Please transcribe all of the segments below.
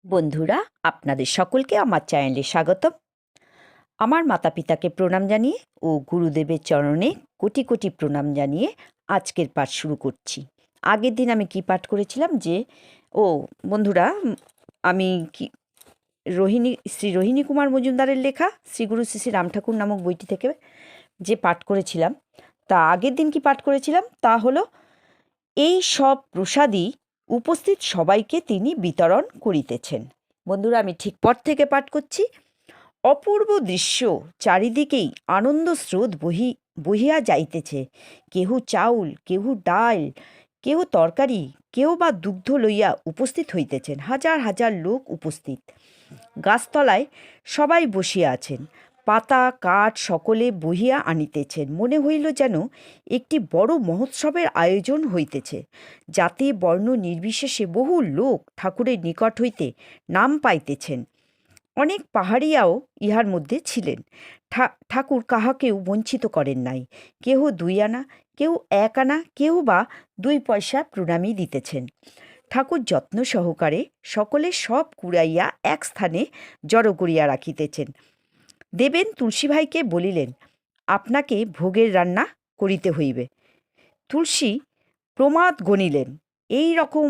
বন্ধুরা, আপনাদের সকলকে আমার চ্যানেলে স্বাগতম। আমার মাতা পিতাকে প্রণাম জানিয়ে ও গুরুদেবের চরণে কোটি কোটি প্রণাম জানিয়ে আজকের পাঠ শুরু করছি। আগের দিন আমি কি পাঠ করেছিলাম ও বন্ধুরা, আমি কি শ্রী রোহিণী কুমার মজুমদারের লেখা শ্রীগুরু শ্রী শ্রী রাম ঠাকুর নামক বইটি থেকে যে পাঠ করেছিলাম, তা আগের দিন কি পাঠ করেছিলাম তা হলো, এই সব প্রসাদই উপস্থিত সবাইকে তিনি বিতরণ করিতেছেন। বন্ধুরা, আমি ঠিক পর থেকে পাঠ করছি। অপূর্ব দৃশ্য, চারিদিকেই আনন্দ স্রোত বহিয়া যাইতেছে। কেহ চাউল, কেহ ডাল, কেহ তরকারি, কেউ বা দুগ্ধ লইয়া উপস্থিত হইতেছেন। হাজার হাজার লোক উপস্থিত। গাছতলায় সবাই বসিয়া আছেন। পাতা কাঠ সকলে বহিয়া আনিতেছেন। মনে হইল যেন একটি বড় মহোৎসবের আয়োজন হইতেছে। জাতি বর্ণ নির্বিশেষে বহু লোক ঠাকুরের নিকট হইতে নাম পাইতেছেন। অনেক পাহাড়িয়াও ইহার মধ্যে ছিলেন। ঠাকুর কাহাকেও বঞ্চিত করেন নাই। কেহ 2 আনা, কেউ 1 আনা, কেউ বা 2 পয়সা প্রণামী দিতেছেন। ঠাকুর যত্ন সহকারে সকলে সব কুড়াইয়া এক স্থানে জড়ো করিয়া রাখিতেছেন। দেবেন তুলসী ভাইকে বলিলেন, আপনাকে ভোগের রান্না করিতে হইবে। তুলসী প্রমাদ গণিলেন, এই রকম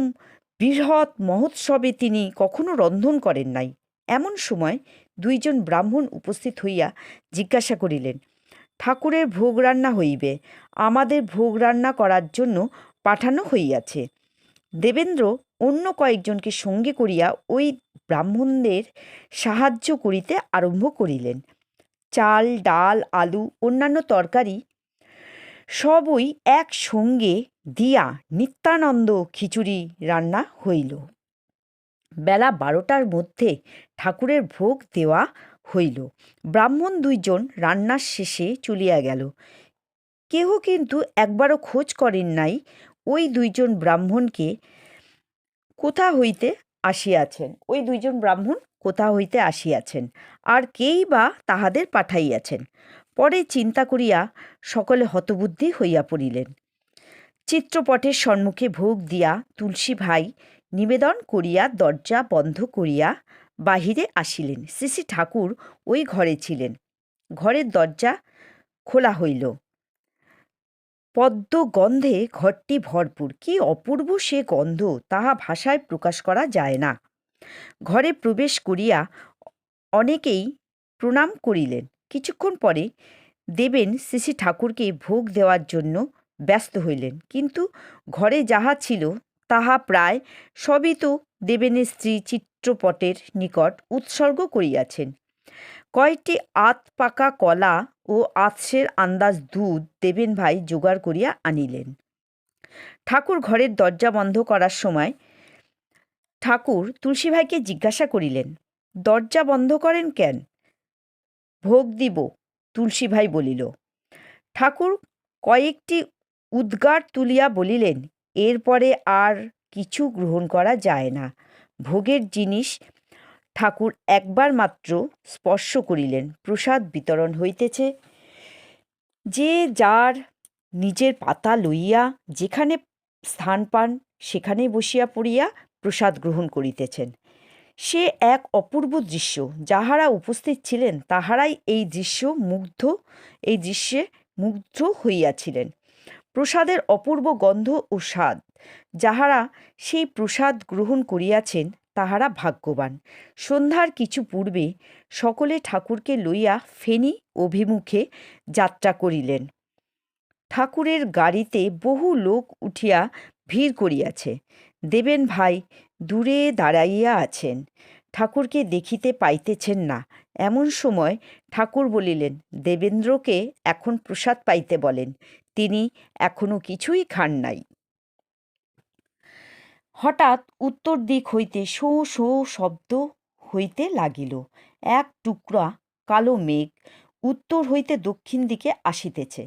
বৃহৎ মহোৎসবে তিনি কখনো রন্ধন করেন নাই। এমন সময় 2 জন ব্রাহ্মণ উপস্থিত হইয়া জিজ্ঞাসা করিলেন, ঠাকুরের ভোগ রান্না হইবে, আমাদের ভোগ রান্না করার জন্য পাঠানো হইয়াছে। দেবেন্দ্র অন্য কয়েকজনকে সঙ্গে করিয়া ওই ব্রাহ্মণদের সাহায্য করিতে আরম্ভ করিলেন। চাল, ডাল, আলু, অন্যান্য তরকারি সবই একসঙ্গে দিয়া নিত্যানন্দ খিচুড়ি রান্না হইল। বেলা 12টার মধ্যে ঠাকুরের ভোগ দেওয়া হইল। ব্রাহ্মণ 2 জন রান্নার শেষে চলিয়া গেল। কেহ কিন্তু একবারও খোঁজ করেন নাই ওই 2 জন ব্রাহ্মণকে কোথা হইতে আসিয়াছেন। ওই 2 জন ব্রাহ্মণ কোথা হইতে আসিয়াছেন, আর কেই বা তাহাদের পাঠাইয়াছেন। পরে চিন্তা করিয়া সকলে হতবুদ্ধি হইয়া পড়িলেন। চিত্রপটের সম্মুখে ভোগ দিয়া তুলসী ভাই নিবেদন করিয়া দরজা বন্ধ করিয়া বাহিরে আসিলেন। শ্রী শ্রী ঠাকুর ওই ঘরে ছিলেন। ঘরের দরজা খোলা হইল। পদ্ম গন্ধে ঘরটি ভরপুর। কি অপূর্ব সে গন্ধ, তাহা ভাষায় প্রকাশ করা যায় না। ঘরে প্রবেশ করিয়া অনেকেই প্রণাম করিলেন। কিছুক্ষণ পরে দেবেন শ্রী শ্রী ঠাকুরকে ভোগ দেওয়ার জন্য ব্যস্ত হইলেন, কিন্তু ঘরে যাহা ছিল তাহা প্রায় সবই তো দেবেনের স্ত্রী চিত্রপটের নিকট উৎসর্গ করিয়াছেন। কয়েকটি আধ পাকা কলা ও আধশের আন্দাজ দুধ দেবেন ভাই জোগাড় করিয়া আনিলেন। ঠাকুর ঘরের দরজা বন্ধ করার সময় ঠাকুর তুলসী ভাইকে জিজ্ঞাসা করিলেন, দরজা বন্ধ করেন কেন? ভোগ দিব, তুলসী ভাই বলিল। ঠাকুর কয়েকটি উদ্গার তুলিয়া বলিলেন, এরপরে আর কিছু গ্রহণ করা যায় না। ভোগের জিনিস ঠাকুর একবার মাত্র স্পর্শ করিলেন। প্রসাদ বিতরণ হইতেছে। যে যার নিজের পাতা লইয়া যেখানে স্থান পান সেখানে বসিয়া পড়িয়া প্রসাদ গ্রহণ করিতেছেন। সে এক অপূর্ব দৃশ্য। যাহারা উপস্থিত ছিলেন তাহারাই এই দৃশ্যে মুগ্ধ হইয়াছিলেন। প্রসাদের অপূর্ব গন্ধ ও স্বাদ। যাহারা সেই প্রসাদ গ্রহণ করিয়াছেন তাহারা ভাগ্যবান। সন্ধ্যার কিছু পূর্বে সকলে ঠাকুরকে লইয়া ফেনী অভিমুখে যাত্রা করিলেন। ঠাকুরের গাড়িতে বহু লোক উঠিয়া ভিড় করিয়াছে। দেবেন ভাই দূরে দাঁড়াইয়া আছেন, ঠাকুরকে দেখিতে পাইতেছেন না। এমন সময় ঠাকুর বলিলেন, দেবেন্দ্রকে এখন প্রসাদ পাইতে বলেন, তিনি এখনো কিছুই খান নাই। হঠাৎ উত্তর দিক হইতে শোঁ শোঁ শব্দ হইতে লাগিল। এক টুকরা কালো মেঘ উত্তর হইতে দক্ষিণ দিকে আসিতেছে।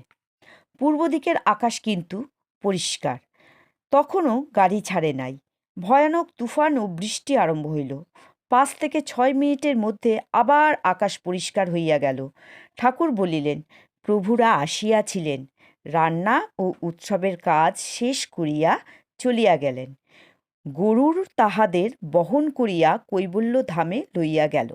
পূর্ব দিকের আকাশ কিন্তু পরিষ্কার। তখনও গাড়ি ছাড়ে নাই। ভয়ানক তুফান ও বৃষ্টি আরম্ভ হইল। 5 থেকে 6 মিনিটের মধ্যে আবার আকাশ পরিষ্কার হইয়া গেল। ঠাকুর বলিলেন, প্রভুরা আসিয়াছিলেন, রান্না ও উৎসবের কাজ শেষ করিয়া চলিয়া গেলেন। গরুর তাহাদের বহন করিয়া কৈবল্য ধামে লইয়া গেল।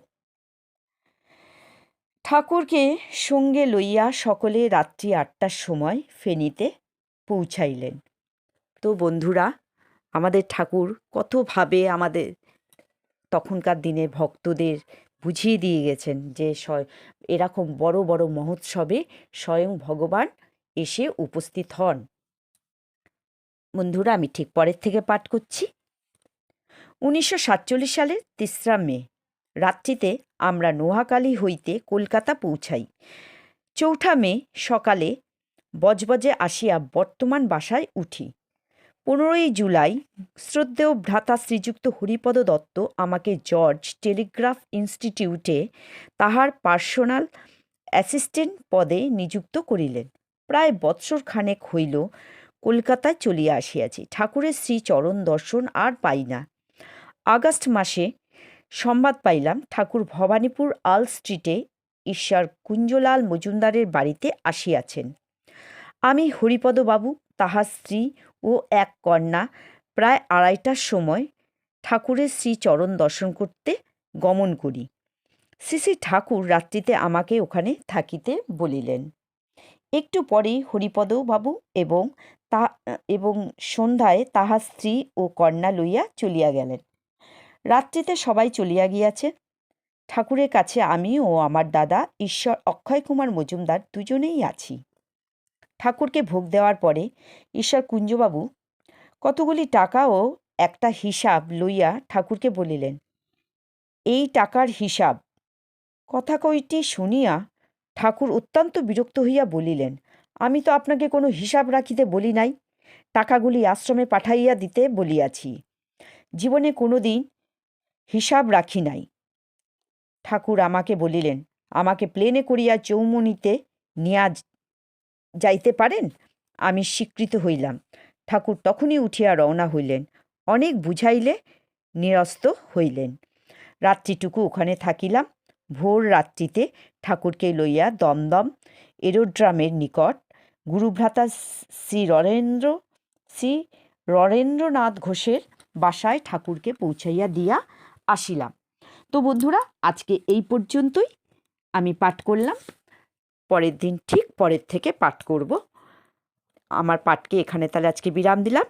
ঠাকুরকে সঙ্গে লইয়া সকলে রাত্রি ৮টার সময় ফেনীতে পৌঁছাইলেন। তো বন্ধুরা, আমাদের ঠাকুর কতভাবে আমাদের তখনকার দিনে ভক্তদের বুঝিয়ে দিয়ে গেছেন যে এরকম বড় বড় মহোৎসবে স্বয়ং ভগবান এসে উপস্থিত হন। বন্ধুরা, আমি ঠিক পরের থেকে পাঠ করছি। 1947 সালের 3রা মে রাত্রিতে আমরা নোয়াখালী হইতে কলকাতা পৌঁছাই। 4ঠা মে সকালে বজবজে আসিয়া বর্তমান বাসায় উঠি। 15ই জুলাই শ্রদ্ধেয় ভ্রাতা শ্রীযুক্ত হরিপদ দত্ত আমাকে জর্জ টেলিগ্রাফ ইনস্টিটিউটে তাহার পার্সোনাল অ্যাসিস্ট্যান্ট পদে নিযুক্ত করিলেন। প্রায় বৎসর খানেক হইল কলকাতায় চলিয়া আসিয়াছি। ঠাকুরের শ্রীচরণ দর্শন আর পাই না। আগস্ট মাসে সংবাদ পাইলাম ঠাকুর ভবানীপুর আল স্ট্রিটে ঈশ্বর কুঞ্জলাল মজুমদারের বাড়িতে আসিয়াছেন। আমি হরিপদবাবু, তাহার স্ত্রী ও এক কন্যা প্রায় 2:30টার সময় ঠাকুরের শ্রীচরণ দর্শন করতে গমন করি। শ্রী শ্রী ঠাকুর রাত্রিতে আমাকে ওখানে থাকিতে বলিলেন। একটু পরেই হরিপদবাবু এবং সন্ধ্যায় তাহার স্ত্রী ও কন্যা লইয়া চলিয়া গেলেন। রাত্রিতে সবাই চলিয়া গিয়াছে। ঠাকুরের কাছে আমি ও আমার দাদা ঈশ্বর অক্ষয়কুমার মজুমদার দুজনেই আছি। ঠাকুরকে ভোগ দেওয়ার পরে ঈশ্বর কুঞ্জবাবু কতগুলি টাকা ও একটা হিসাব লইয়া ঠাকুরকে বলিলেন, এই টাকার হিসাব। কথা কইটি শুনিয়া ঠাকুর অত্যন্ত বিরক্ত হইয়া বলিলেন, আমি তো আপনাকে কোনো হিসাব রাখিতে বলি নাই, টাকাগুলি আশ্রমে পাঠাইয়া দিতে বলিয়াছি। জীবনে কোনো দিন হিসাব রাখি নাই। ঠাকুর আমাকে বলিলেন, আমাকে প্লেনে করিয়া চৌমুনিতে নিয়া যাইতে পারেন? আমি স্বীকৃত হইলাম। ঠাকুর তখনই উঠিয়া রওনা হইলেন। অনেক বুঝাইলে নিরস্ত হইলেন। রাত্রিটুকু ওখানে থাকিলাম। ভোর রাত্রিতে ঠাকুরকে লইয়া দমদম এরোড্রামের নিকট গুরুভ্রাতা শ্রী ররেন্দ্রনাথ ঘোষের বাসায় ঠাকুরকে পৌঁছাইয়া দিয়া আসিলাম। তো বন্ধুরা, আজকে এই পর্যন্তই আমি পাঠ করলাম। পরের দিন ঠিক পরের থেকে পাঠ করব। আমার পাঠকে এখানে তাহলে আজকে বিরাম দিলাম।